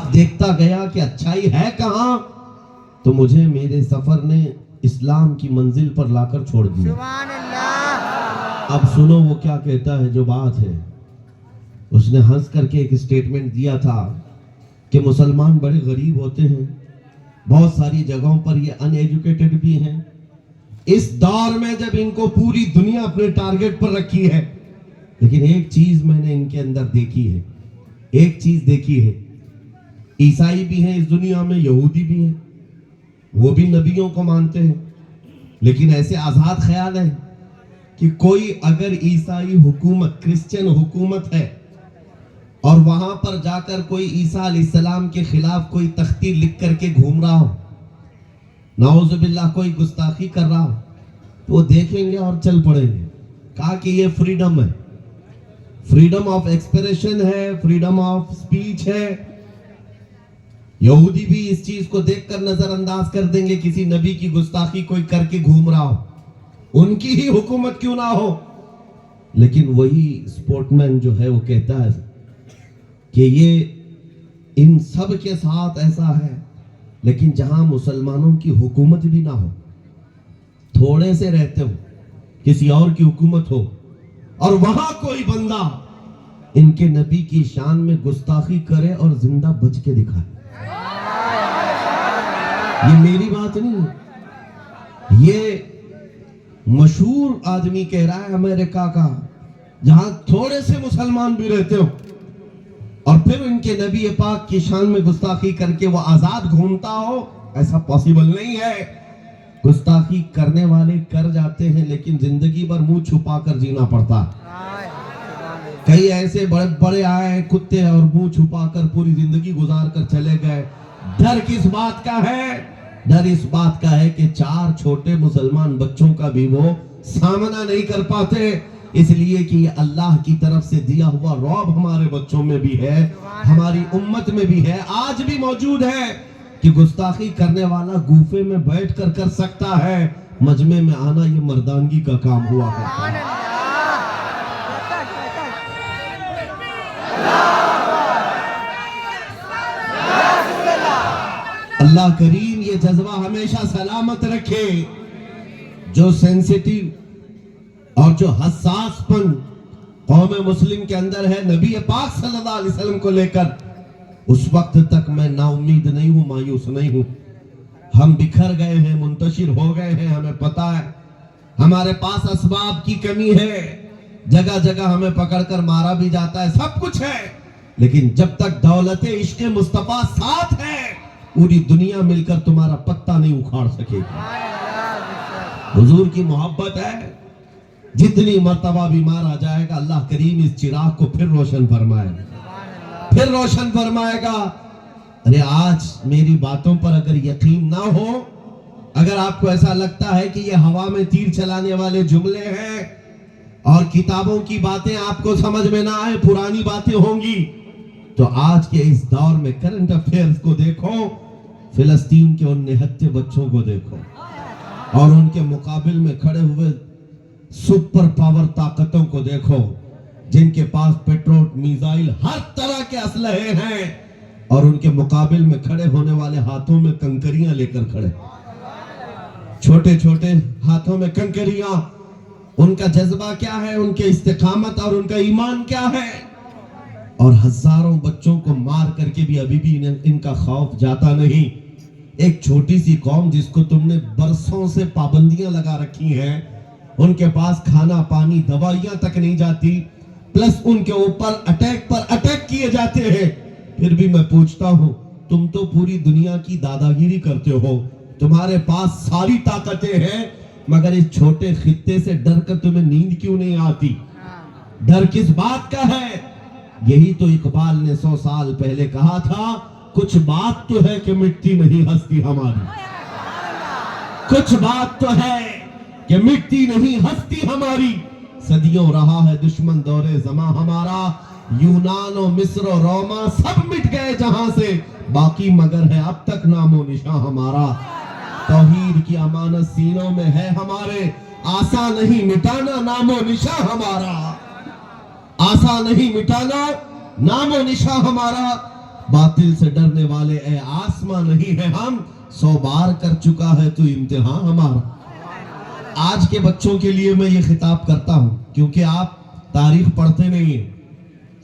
اب دیکھتا گیا کہ اچھائی ہے کہاں، تو مجھے میرے سفر نے اسلام کی منزل پر لا کر چھوڑ دیا۔ سبحان اللہ۔ اب سنو وہ کیا کہتا ہے جو بات ہے۔ اس نے ہنس کر کے ایک اسٹیٹمنٹ دیا تھا کہ مسلمان بڑے غریب ہوتے ہیں، بہت ساری جگہوں پر یہ ان ایجوکیٹڈ بھی ہیں، اس دور میں جب ان کو پوری دنیا اپنے ٹارگٹ پر رکھی ہے، لیکن ایک چیز میں نے ان کے اندر دیکھی ہے، ایک چیز دیکھی ہے، عیسائی بھی ہیں اس دنیا میں، یہودی بھی ہیں، وہ بھی نبیوں کو مانتے ہیں، لیکن ایسے آزاد خیال ہے کہ کوئی اگر عیسائی حکومت، کرسچن حکومت ہے اور وہاں پر جا کر کوئی عیسیٰ علیہ السلام کے خلاف کوئی تختی لکھ کر کے گھوم رہا ہو، نعوذ باللہ کوئی گستاخی کر رہا ہو، تو وہ دیکھیں گے اور چل پڑیں گے۔ کہا کہ یہ فریڈم ہے، فریڈم آف ایکسپریشن ہے، فریڈم آف سپیچ ہے۔ یہودی بھی اس چیز کو دیکھ کر نظر انداز کر دیں گے، کسی نبی کی گستاخی کوئی کر کے گھوم رہا ہو، ان کی ہی حکومت کیوں نہ ہو۔ لیکن وہی سپورٹ مین جو ہے وہ کہتا ہے کہ یہ ان سب کے ساتھ ایسا ہے، لیکن جہاں مسلمانوں کی حکومت بھی نہ ہو، تھوڑے سے رہتے ہو، کسی اور کی حکومت ہو، اور وہاں کوئی بندہ ان کے نبی کی شان میں گستاخی کرے اور زندہ بچ کے دکھائے۔ یہ میری بات نہیں ہے، یہ مشہور آدمی کہہ رہا ہے امریکہ کا، جہاں تھوڑے سے مسلمان بھی رہتے ہو اور پھر ان کے نبی پاک کی شان میں گستاخی کر کے وہ آزاد گھومتا ہو، ایسا پاسیبل نہیں ہے۔ گستاخی کرنے والے کر جاتے ہیں، لیکن زندگی بھر منہ چھپا کر جینا پڑتا ہے۔ کئی ایسے بڑے بڑے آئے کتے اور منہ چھپا کر پوری زندگی گزار کر چلے گئے۔ ڈر کس بات کا ہے؟ ڈر اس بات کا ہے کہ 4 چھوٹے مسلمان بچوں کا بھی وہ سامنا نہیں کر پاتے، اس لیے کہ یہ اللہ کی طرف سے دیا ہوا رعب ہمارے بچوں میں بھی ہے، ہماری امت میں بھی ہے، آج بھی موجود ہے کہ گستاخی کرنے والا گوفے میں بیٹھ کر کر سکتا ہے، مجمع میں آنا یہ مردانگی کا کام ہوا کرتا ہے۔ اللہ کریم یہ جذبہ ہمیشہ سلامت رکھے۔ جو سینسیٹیو اور جو حساس پن قوم مسلم کے اندر ہے نبی پاک صلی اللہ علیہ وسلم کو لے کر، اس وقت تک میں نا امید نہیں ہوں، مایوس نہیں ہوں۔ ہم بکھر گئے ہیں، منتشر ہو گئے ہیں، ہمیں پتا ہے ہمارے پاس اسباب کی کمی ہے، جگہ جگہ ہمیں پکڑ کر مارا بھی جاتا ہے، سب کچھ ہے، لیکن جب تک دولت عشق مصطفیٰ ساتھ ہے، پوری دنیا مل کر تمہارا پتہ نہیں اکھاڑ سکے گی۔ حضور کی محبت ہے، جتنی مرتبہ بھی مارا جائے گا، اللہ کریم اس چراغ کو پھر روشن فرمائے گا، پھر روشن فرمائے گا۔ ارے آج میری باتوں پر اگر یقین نہ ہو، اگر آپ کو ایسا لگتا ہے کہ یہ ہوا میں تیر چلانے والے جملے ہیں اور کتابوں کی باتیں آپ کو سمجھ میں نہ آئے، پرانی باتیں ہوں گی، تو آج کے اس دور میں کرنٹ افیئرز کو دیکھو، فلسطین کے ان نہتے بچوں کو دیکھو، اور ان کے مقابل میں کھڑے ہوئے سپر پاور طاقتوں کو دیکھو، جن کے پاس پیٹرول، میزائل، ہر طرح کے اسلحے ہیں، اور ان کے مقابل میں کھڑے ہونے والے ہاتھوں میں کنکریاں لے کر کھڑے، چھوٹے چھوٹے ہاتھوں میں کنکریاں۔ ان کا جذبہ کیا ہے، ان کے استقامت اور ان کا ایمان کیا ہے، اور ہزاروں بچوں کو مار کر کے بھی ابھی بھی ان کا خوف جاتا نہیں۔ ایک چھوٹی سی قوم جس کو تم نے برسوں سے پابندیاں لگا رکھی ہیں، ان کے پاس کھانا پانی دوائیاں تک نہیں جاتی، پلس ان کے اوپر اٹیک پر اٹیک کیے جاتے ہیں، پھر بھی میں پوچھتا ہوں، تم تو پوری دنیا کی داداگیری کرتے ہو، تمہارے پاس ساری طاقتیں ہیں، مگر اس چھوٹے خطے سے ڈر کر تمہیں نیند کیوں نہیں آتی؟ ڈر کس بات کا ہے؟ یہی تو اقبال نے 100 سال پہلے کہا تھا، کچھ بات تو ہے کہ مٹی نہیں ہستی ہماری، کچھ بات تو ہے کہ مٹی نہیں ہستی ہماری، صدیوں رہا ہے دشمن دور زماں ہمارا، یونان و مصر و روما سب مٹ گئے جہاں سے، باقی مگر ہے اب تک نام و نشاں ہمارا، توحید کی امانت سینوں میں ہے ہمارے، آسان نہیں مٹانا نام و نشاں ہمارا، آسان نہیں مٹانا نام و نشاں ہمارا۔ باطل سے ڈرنے والے اے آسماں نہیں ہے ہم، 100 بار کر چکا ہے تو امتحان ہمارا۔ آج کے بچوں کے لیے میں یہ خطاب کرتا ہوں، کیونکہ آپ تاریخ پڑھتے نہیں ہیں،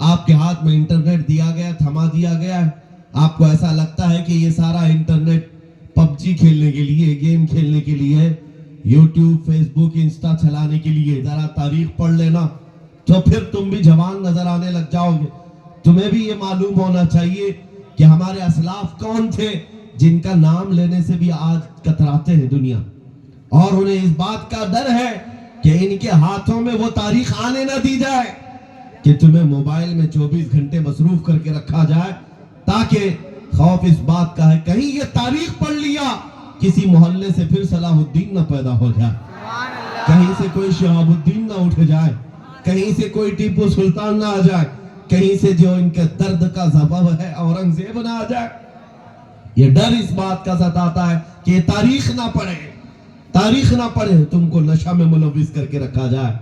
آپ کے ہاتھ میں انٹرنیٹ دیا گیا، تھما دیا گیا ہے، آپ کو ایسا لگتا ہے کہ یہ سارا انٹرنیٹ پب جی کھیلنے کے لیے، گیم کھیلنے کے لیے، یوٹیوب، فیس بک، انسٹا چلانے کے لیے۔ ذرا تاریخ پڑھ لینا تو پھر تم بھی جوان نظر آنے لگ جاؤ گے۔ تمہیں بھی یہ معلوم ہونا چاہیے کہ ہمارے اسلاف کون تھے جن کا نام لینے سے بھی آج کتراتے ہیں دنیا، اور انہیں اس بات کا ڈر ہے کہ ان کے ہاتھوں میں وہ تاریخ آنے نہ دی جائے کہ تمہیں موبائل میں 24 گھنٹے مصروف کر کے رکھا جائے، تاکہ خوف اس بات کا ہے کہیں یہ تاریخ پڑھ لیا کسی محلے سے پھر صلاح الدین نہ پیدا ہو جائے، کہیں سے کوئی شہاب الدین نہ اٹھ جائے، کہیں سے کوئی ٹیپو سلطان نہ آ جائے، کہیں سے جو ان کے درد کا سبب ہے اورنگزیب نہ آ جائے۔ یہ ڈر اس بات کا ستاتا ہے کہ یہ تاریخ نہ پڑھے، تاریخ نہ پڑھے، تم کو نشہ میں ملوث کر کے رکھا جائے،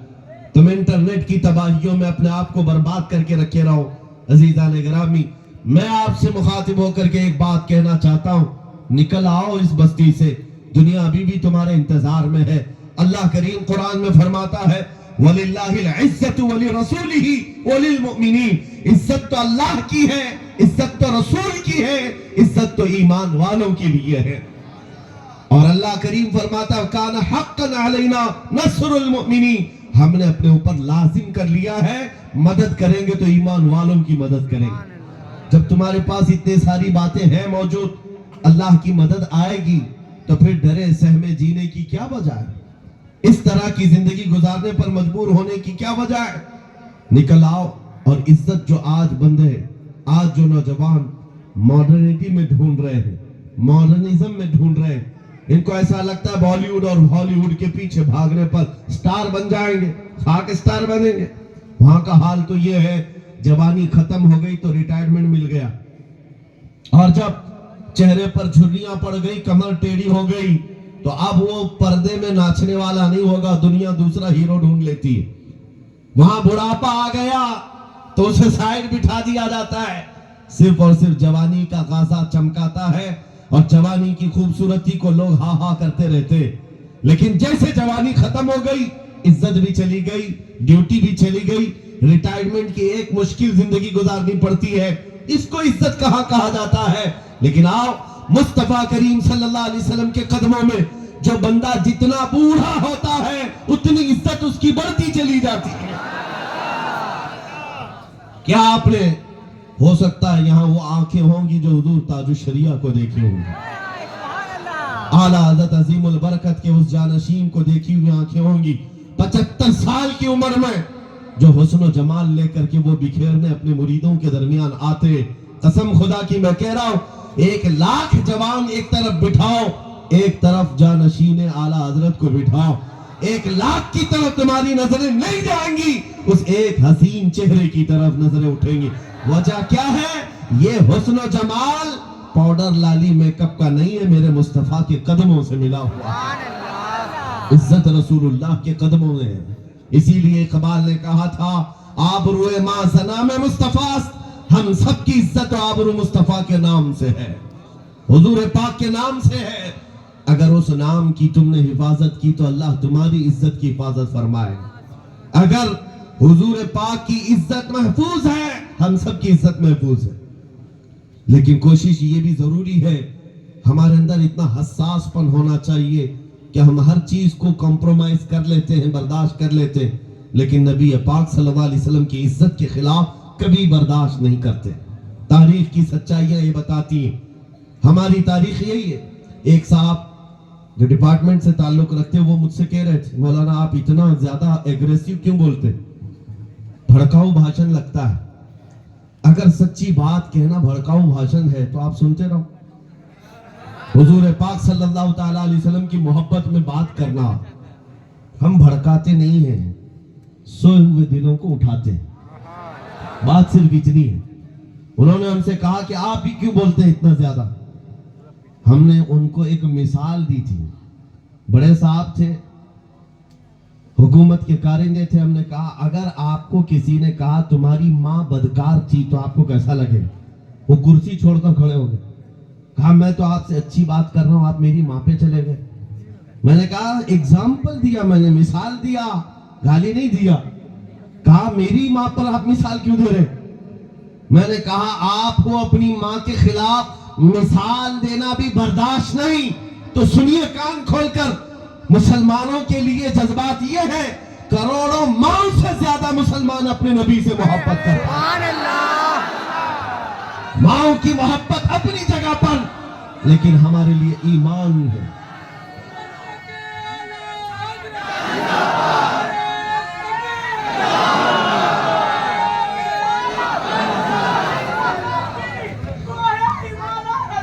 تم انٹرنیٹ کی تباہیوں میں اپنے آپ کو برباد کر کے رکھے رہو۔ عزیزان گرامی، میں آپ سے مخاطب ہو کر کے ایک بات کہنا چاہتا ہوں، نکل آؤ اس بستی سے، دنیا ابھی بھی تمہارے انتظار میں ہے۔ اللہ کریم قرآن میں فرماتا ہے وَلِلَّهِ الْعِزَّةُ وَلِرَسُولِهِ وَلِلْمُؤْمِنِينَ، عزت تو اللہ کی ہے، عزت تو رسول کی ہے، عزت تو ایمان والوں کے لیے ہے۔ اور اللہ کریم فرماتا ہے وَكَانَ حَقًّا عَلَيْنَا نَصْرُ الْمُؤْمِنِينَ، ہم نے اپنے اوپر لازم کر لیا ہے، مدد کریں گے تو ایمان والوں کی مدد کریں گے۔ جب تمہارے پاس اتنے ساری باتیں ہیں موجود، اللہ کی مدد آئے گی تو پھر ڈرے سہمے جینے کی کیا وجہ ہے؟ اس طرح کی زندگی گزارنے پر مجبور ہونے کی کیا وجہ ہے؟ نکل آؤ، اور عزت جو آج بندے، آج جو نوجوان ماڈرنٹی میں ڈھونڈ رہے ہیں، ماڈرنزم میں ڈھونڈ رہے ہیں، ان کو ایسا لگتا ہے بالی ووڈ اور ہالی ووڈ کے پیچھے بھاگنے پر سٹار بن جائیں گے، خاک سٹار بنیں گے۔ وہاں کا حال تو یہ ہے، جوانی ختم ہو گئی تو ریٹائرمنٹ مل گیا، اور جب چہرے پر جھریاں پڑ گئی، کمر ٹیڑھی ہو گئی، تو اب وہ پردے میں ناچنے والا نہیں ہوگا، دنیا دوسرا ہیرو ڈھونڈ لیتی ہے۔ وہاں بڑھاپا آ گیا تو اسے سائیڈ بٹھا دیا جاتا ہے، صرف اور صرف جوانی کا غازہ چمکاتا ہے، اور جوانی کی خوبصورتی کو لوگ ہاں ہاں کرتے رہتے۔ لیکن جیسے جوانی ختم ہو گئی، عزت بھی چلی گئی، ڈیوٹی بھی چلی گئی، ریٹائرمنٹ کی ایک مشکل زندگی گزارنی پڑتی ہے، اس کو عزت کہا جاتا ہے۔ لیکن آؤ، مصطفیٰ کریم صلی اللہ علیہ وسلم کے قدموں میں جو بندہ جتنا بوڑھا ہوتا ہے اتنی عزت اس کی بڑھتی چلی جاتی ہے۔ کیا آپ نے، ہو سکتا ہے یہاں وہ آنکھیں ہوں گی جو حضور تاج الشریعہ کو دیکھی ہوں گی، اعلیٰ حضرت عظیم البرکت کے اس جانشین کو دیکھی ہوئی آنکھیں ہوں گی، 75 سال کی عمر میں جو حسن و جمال لے کر کے وہ بکھیرنے اپنے مریدوں کے درمیان آتے۔ قسم خدا کی میں کہہ رہا ہوں، 1,00,000 جوان ایک طرف بٹھاؤ، ایک طرف جانشین اعلیٰ حضرت کو بٹھاؤ، 1,00,000 کی طرف تمہاری نظریں نہیں جائیں گی، اس ایک حسین چہرے کی طرف نظریں اٹھیں گی۔ وجہ کیا ہے؟ یہ حسن و جمال پاؤڈر لالی میک اپ کا نہیں ہے، میرے مصطفیٰ کے قدموں سے ملا ہوا، عزت رسول اللہ کے قدموں میں ہے۔ اسی لیے اقبال نے کہا تھا آبروئے ما زنا میں مصطفیٰ، ہم سب کی عزت و آبرو مصطفیٰ کے نام سے ہے، حضور پاک کے نام سے ہے۔ اگر اس نام کی تم نے حفاظت کی تو اللہ تمہاری عزت کی حفاظت فرمائے گا۔ اگر حضور پاک کی عزت محفوظ ہے، ہم سب کی عزت محفوظ ہے۔ لیکن کوشش یہ بھی ضروری ہے، ہمارے اندر اتنا حساس پن ہونا چاہیے کہ ہم ہر چیز کو کمپرومائز کر لیتے ہیں، برداشت کر لیتے ہیں، لیکن نبی پاک صلی اللہ علیہ وسلم کی عزت کے خلاف کبھی برداشت نہیں کرتے۔ تاریخ کی سچائیاں یہ بتاتی ہیں، ہماری تاریخ یہی ہے۔ ایک صاحب جو ڈپارٹمنٹ سے تعلق رکھتے ہیں، وہ مجھ سے کہہ رہے تھے مولانا آپ اتنا زیادہ ایگریسو کیوں بولتے، بھڑکاؤ بھاشن لگتا ہے۔ اگر سچی بات کہنا بھڑکاؤ بھاشن ہے تو آپ سنتے رہو۔ حضور پاک صلی اللہ تعالیٰ علیہ وسلم کی محبت میں بات کرنا، ہم بھڑکاتے نہیں ہیں، سوئے ہوئے دلوں کو اٹھاتے ہیں۔ بات صرف اتنی ہے۔ انہوں نے ہم سے کہا کہ آپ بھی کیوں بولتے ہیں اتنا زیادہ؟ ہم نے ان کو ایک مثال دی تھی، بڑے صاحب تھے، حکومت کے کارندے تھے۔ ہم نے کہا اگر آپ کو کسی نے کہا تمہاری ماں بدکار تھی تو آپ کو کیسا لگے؟ وہ کرسی چھوڑ کر کھڑے ہو گئے. کہا میں تو آپ سے اچھی بات کر رہا ہوں, آپ میری ماں پہ چلے گئے. میں نے کہا ایگزامپل دیا, میں نے مثال دیا, گالی نہیں دیا. کہا میری ماں پر آپ مثال کیوں دے رہے؟ میں نے کہا آپ کو اپنی ماں کے خلاف مثال دینا بھی برداشت نہیں. تو سنیے کان کھول کر, مسلمانوں کے لیے جذبات یہ ہے, کروڑوں ماؤں سے زیادہ مسلمان اپنے نبی سے محبت کرتے ہیں. سبحان اللہ. ماؤں کی محبت اپنی جگہ پر, لیکن ہمارے لیے ایمان ہے.